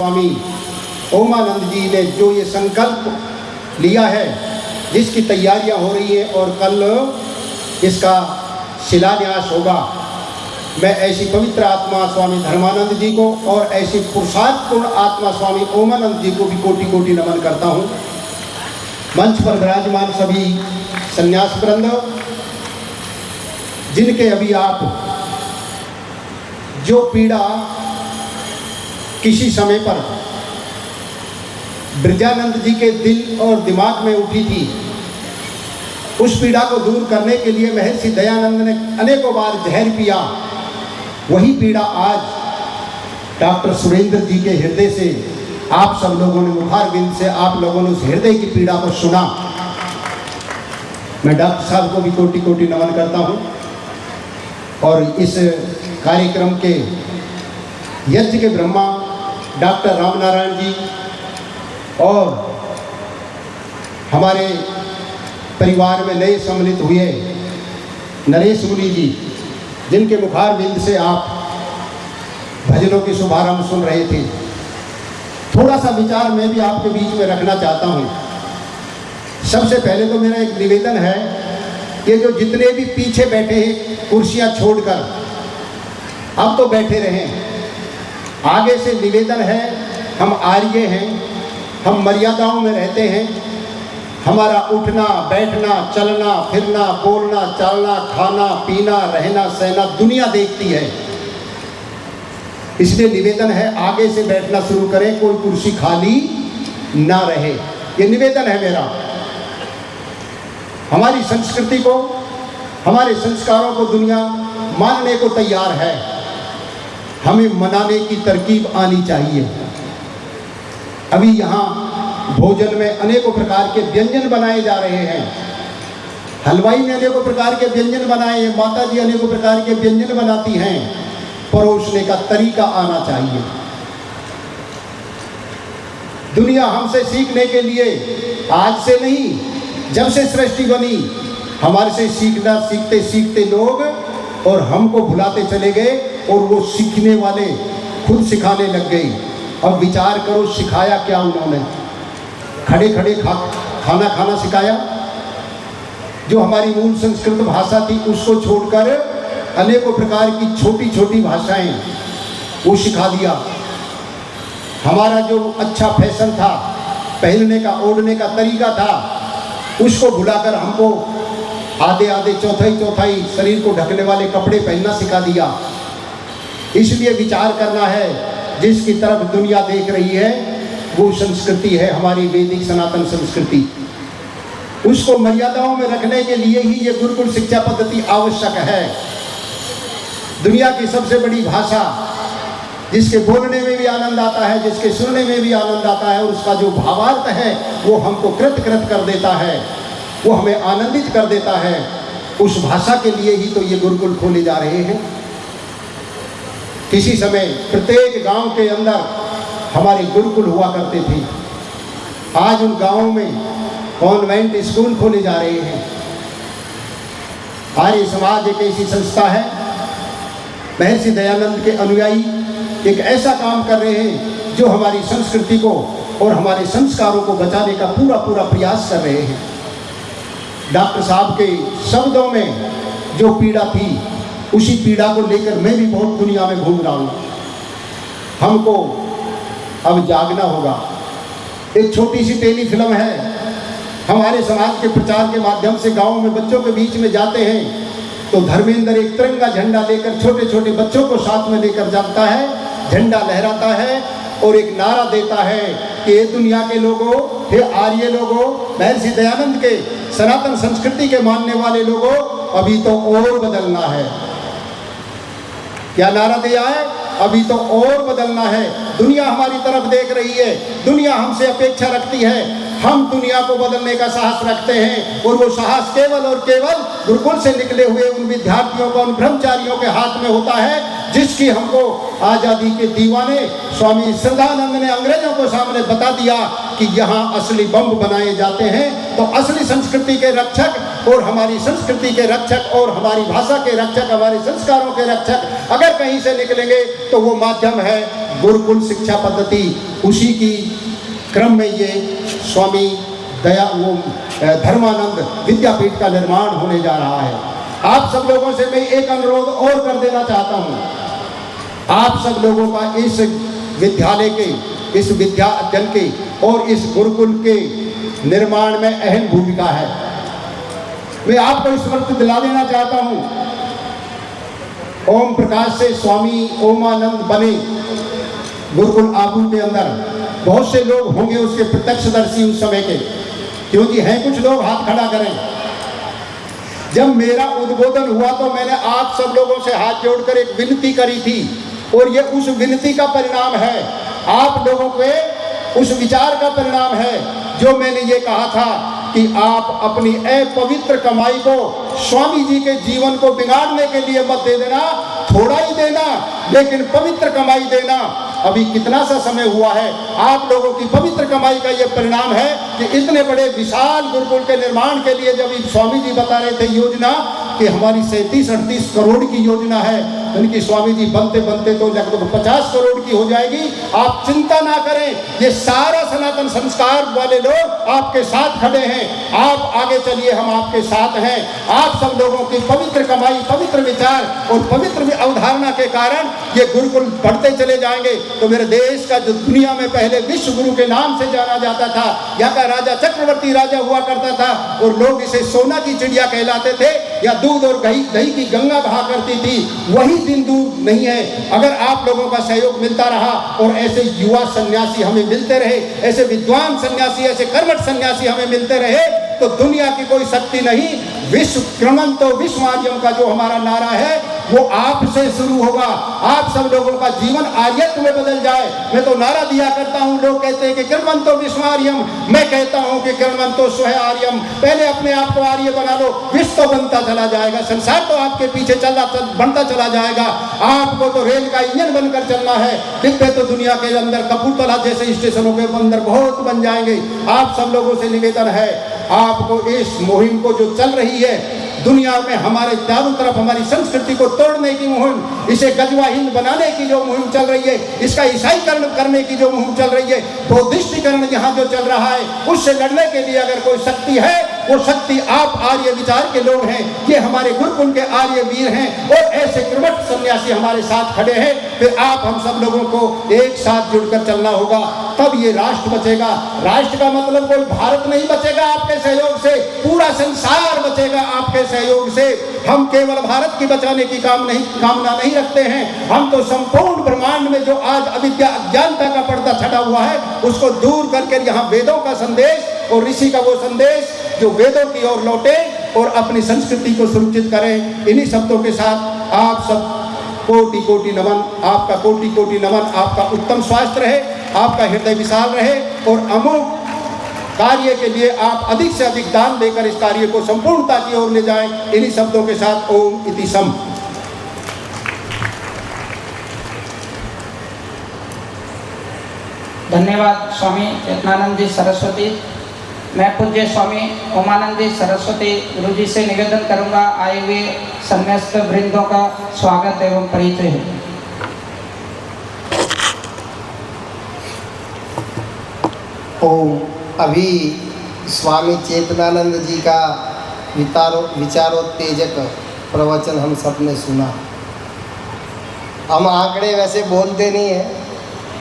स्वामी ओमानंद जी ने जो ये संकल्प लिया है, जिसकी तैयारियां हो रही हैं और कल इसका शिलान्यास होगा, मैं ऐसी पवित्र आत्मा स्वामी धर्मानंद जी को और ऐसी पुरुषार्थपूर्ण आत्मा स्वामी ओमानंद जी को भी कोटि कोटि नमन करता हूँ। मंच पर विराजमान सभी संन्यास वृंद, जिनके अभी आप जो पीड़ा किसी समय पर ब्रजानंद जी के दिल और दिमाग में उठी थी, उस पीड़ा को दूर करने के लिए महर्षि दयानंद ने अनेकों बार जहर पिया। वही पीड़ा आज डॉक्टर सुरेंद्र जी के हृदय से आप सब लोगों ने, मुखारबिंद से आप लोगों ने उस हृदय की पीड़ा को सुना। मैं डॉक्टर साहब को भी कोटि कोटि नमन करता हूँ और इस कार्यक्रम के यज्ञ के ब्रह्मा डॉक्टर रामनारायण जी और हमारे परिवार में नए सम्मिलित हुए नरेश मुनि जी, जिनके मुखारबिंद से आप भजनों के शुभारंभ सुन रहे थे। थोड़ा सा विचार मैं भी आपके बीच में रखना चाहता हूँ। सबसे पहले तो मेरा एक निवेदन है कि जो जितने भी पीछे बैठे हैं कुर्सियाँ छोड़कर अब तो बैठे रहें। आगे से निवेदन है, हम आर्य हैं, हम मर्यादाओं में रहते हैं। हमारा उठना बैठना चलना फिरना बोलना चालना खाना पीना रहना सहना दुनिया देखती है। इसलिए निवेदन है आगे से बैठना शुरू करें, कोई कुर्सी खाली ना रहे, ये निवेदन है मेरा। हमारी संस्कृति को, हमारे संस्कारों को दुनिया मानने को तैयार है, हमें मनाने की तरकीब आनी चाहिए। अभी यहाँ भोजन में अनेकों प्रकार के व्यंजन बनाए जा रहे हैं। हलवाई ने अनेकों प्रकार के व्यंजन बनाए हैं, माता जी अनेकों प्रकार के व्यंजन बनाती हैं। परोसने का तरीका आना चाहिए। दुनिया हमसे सीखने के लिए आज से नहीं, जब से सृष्टि बनी हमारे से सीखना सीखते सीखते लोग और हमको भुलाते चले गए और वो सीखने वाले खुद सिखाने लग गए। अब विचार करो, सिखाया क्या उन्होंने? खड़े खड़े खाना खाना सिखाया। जो हमारी मूल संस्कृत भाषा थी उसको छोड़कर अनेकों प्रकार की छोटी छोटी भाषाएं वो सिखा दिया। हमारा जो अच्छा फैशन था, पहनने का ओढ़ने का तरीका था, उसको भुलाकर हमको आधे आधे चौथाई चौथाई शरीर को ढकने वाले कपड़े पहनना सिखा दिया। इसलिए विचार करना है, जिसकी तरफ दुनिया देख रही है वो संस्कृति है हमारी वैदिक सनातन संस्कृति। उसको मर्यादाओं में रखने के लिए ही ये गुरुकुल शिक्षा पद्धति आवश्यक है। दुनिया की सबसे बड़ी भाषा, जिसके बोलने में भी आनंद आता है, जिसके सुनने में भी आनंद आता है, और उसका जो भावार्थ है वो हमको कृत कृत कर देता है, वो हमें आनंदित कर देता है। उस भाषा के लिए ही तो ये गुरुकुल खोले जा रहे हैं। किसी समय प्रत्येक गांव के अंदर हमारे गुरुकुल हुआ करते थे। आज उन गांवों में कॉन्वेंट स्कूल खोले जा रहे हैं। आर्य समाज एक ऐसी संस्था है, महर्षि दयानंद के अनुयायी एक ऐसा काम कर रहे हैं जो हमारी संस्कृति को और हमारे संस्कारों को बचाने का पूरा पूरा प्रयास कर रहे हैं। डॉक्टर साहब के शब्दों में जो पीड़ा थी, उसी पीड़ा को लेकर मैं भी बहुत दुनिया में घूम रहा हूँ। हमको अब जागना होगा। एक छोटी सी टेली फिल्म है, हमारे समाज के प्रचार के माध्यम से गाँव में बच्चों के बीच में जाते हैं तो धर्मेंद्र एक तिरंगा झंडा लेकर छोटे छोटे बच्चों को साथ में लेकर जाता है, झंडा लहराता है और एक नारा देता है कि ये दुनिया के लोगों, हे आर्य लोगों, महर्षि दयानंद के सनातन संस्कृति के मानने वाले लोगों, अभी तो और बदलना है। क्या नारा दिया है? अभी तो और बदलना है। दुनिया हमारी तरफ देख रही है, दुनिया हमसे अपेक्षा रखती है, हम दुनिया को बदलने का साहस रखते हैं और वो साहस केवल और केवल गुरुकुल से निकले हुए उन विद्यार्थियों का, उन ब्रह्मचारियों के हाथ में होता है, जिसकी हमको आज़ादी के दीवाने स्वामी श्रद्धानंद ने अंग्रेजों को सामने बता दिया कि यहाँ असली बम बनाए जाते हैं। तो असली संस्कृति के रक्षक और हमारी संस्कृति के रक्षक और हमारी भाषा के रक्षक, हमारे संस्कारों के रक्षक अगर कहीं से निकलेंगे तो वो माध्यम है गुरुकुल शिक्षा पद्धति, उसी की क्रम में ये स्वामी धर्मानंद विद्यापीठ का निर्माण होने जा रहा है। आप सब लोगों से मैं एक अनुरोध और कर देना चाहता हूँ। आप सब लोगों का इस विद्यालय के, इस विद्यार्थन के और इस गुरुकुल के निर्माण में अहम भूमिका है। मैं आपको स्मृति दिला देना चाहता हूँ, ओम प्रकाश से स्वामी ओमानंद बने गुरुकुल आबू के अंदर। बहुत से लोग होंगे उसके प्रत्यक्षदर्शी उस समय के, क्योंकि हैं कुछ लोग, हाथ खड़ा करें। जब मेरा उद्बोधन हुआ तो मैंने आप सब लोगों से हाथ जोड़कर एक विनती करी थी, और ये उस विनती का परिणाम है, आप लोगों के उस विचार का परिणाम है जो मैंने ये कहा था कि आप अपनी अपवित्र कमाई को स्वामी जी के जीवन को बिगाड़ने के लिए मत दे देना। थोड़ा ही देना, लेकिन पवित्र कमाई देना। अभी कितना सा समय हुआ है, आप लोगों की पवित्र कमाई का ये परिणाम है कि इतने बड़े विशाल गुरुकुल के निर्माण के लिए जब स्वामी जी बता रहे थे योजना कि हमारी 37-38 करोड़ की योजना है, उनकी स्वामी जी बनते बनते तो लगभग 50 करोड़ की हो जाएगी। आप चिंता ना करें, ये सारा सनातन संस्कार वाले लोग आपके साथ खड़े हैं। आप आगे चलिए, हम आपके साथ हैं। आप सब लोगों की पवित्र कमाई, पवित्र विचार और पवित्र अवधारणा के कारण ये गुरुकुल बढ़ते चले जाएंगे। तो मेरे देश का जो दुनिया में पहले विश्व गुरु के नाम से जाना जाता था, यहाँ का राजा चक्रवर्ती राजा हुआ करता था, और लोग इसे सोना की चिड़िया कहलाते थे, या दूध और दही की गंगा बहा करती थी, वही दिन दूर नहीं है। अगर आप लोगों का सहयोग मिलता रहा और ऐसे युवा सन्यासी हमें मिलते रहे, ऐसे विद्वान सन्यासी, ऐसे कर्मठ सन्यासी हमें मिलते रहे, तो दुनिया की कोई शक्ति नहीं। विश्व क्रमंतो विश्वार्यम का जो हमारा नारा है वो आपसे शुरू होगा। आप सब लोगों का जीवन आर्यत्व में बदल जाए। मैं तो नारा दिया करता हूँ, लोग कहते हैं कि क्रमंतो विश्वार्यम, मैं कहता हूँ कि क्रमंतो स्वयं आर्यम। पहले अपने आप को आर्य बना लो, विश्व तो बनता चला जाएगा, संसार तो आपके पीछे बनता चला जाएगा। आपको तो रेल का इंजन बनकर चलना है। डिब्बे तो दुनिया के अंदर कपूरथला जैसे स्टेशनों के अंदर बहुत बन जाएंगे। आप सब लोगों से निवेदन है, आपको इस मुहिम को जो चल रही है दुनिया में, हमारे चारों तरफ हमारी संस्कृति को तोड़ने की मुहिम, इसे गजवा हिंद बनाने की जो मुहिम चल रही है, इसका ईसाईकरण करने की जो मुहिम चल रही है, बौद्धिस्टीकरण यहाँ जो चल रहा है, उससे लड़ने के लिए अगर कोई शक्ति है, वो शक्ति आप आर्य विचार के लोग हैं। ये हमारे गुरुकुल के आर्य वीर हैं, और ऐसे क्रमठ सन्यासी हमारे साथ खड़े हैं। फिर आप हम सब लोगों को एक साथ जुड़कर चलना होगा, तब ये राष्ट्र बचेगा। राष्ट्र का मतलब कोई भारत नहीं बचेगा आपके सहयोग से, पूरा संसार बचेगा आपके सहयोग से। हम केवल भारत की बचाने की कामना नहीं रखते हैं, हम तो संपूर्ण ब्रह्मांड में जो आज अविद्या अज्ञानता का पर्दा छटा हुआ है, उसको दूर करके यहाँ वेदों का संदेश और ऋषि का वो संदेश जो वेदों की ओर लौटे और अपनी संस्कृति को सुरक्षित करें। इन्हीं शब्दों के साथ आप सब कोटि कोटि नमन, आपका कोटि कोटि नमन। आपका उत्तम स्वास्थ्य रहे, आपका हृदय विशाल रहे, और अमोघ कार्य के लिए आप अधिक से अधिक दान देकर इस कार्य को संपूर्णता की ओर ले जाएं। इन्हीं शब्दों के साथ ओम इति सम। धन्यवाद स्वामी चेतनानंद जी सरस्वती। मैं पूज्य स्वामी ओमानंद जी सरस्वती गुरु जी से निवेदन करूंगा, आए हुए सन्यास्त वृंदों का स्वागत एवं परिचय है। ओम। अभी स्वामी चेतनानंद जी का विचारोत्तेजक प्रवचन हम सब ने सुना। हम आंकड़े वैसे बोलते नहीं हैं,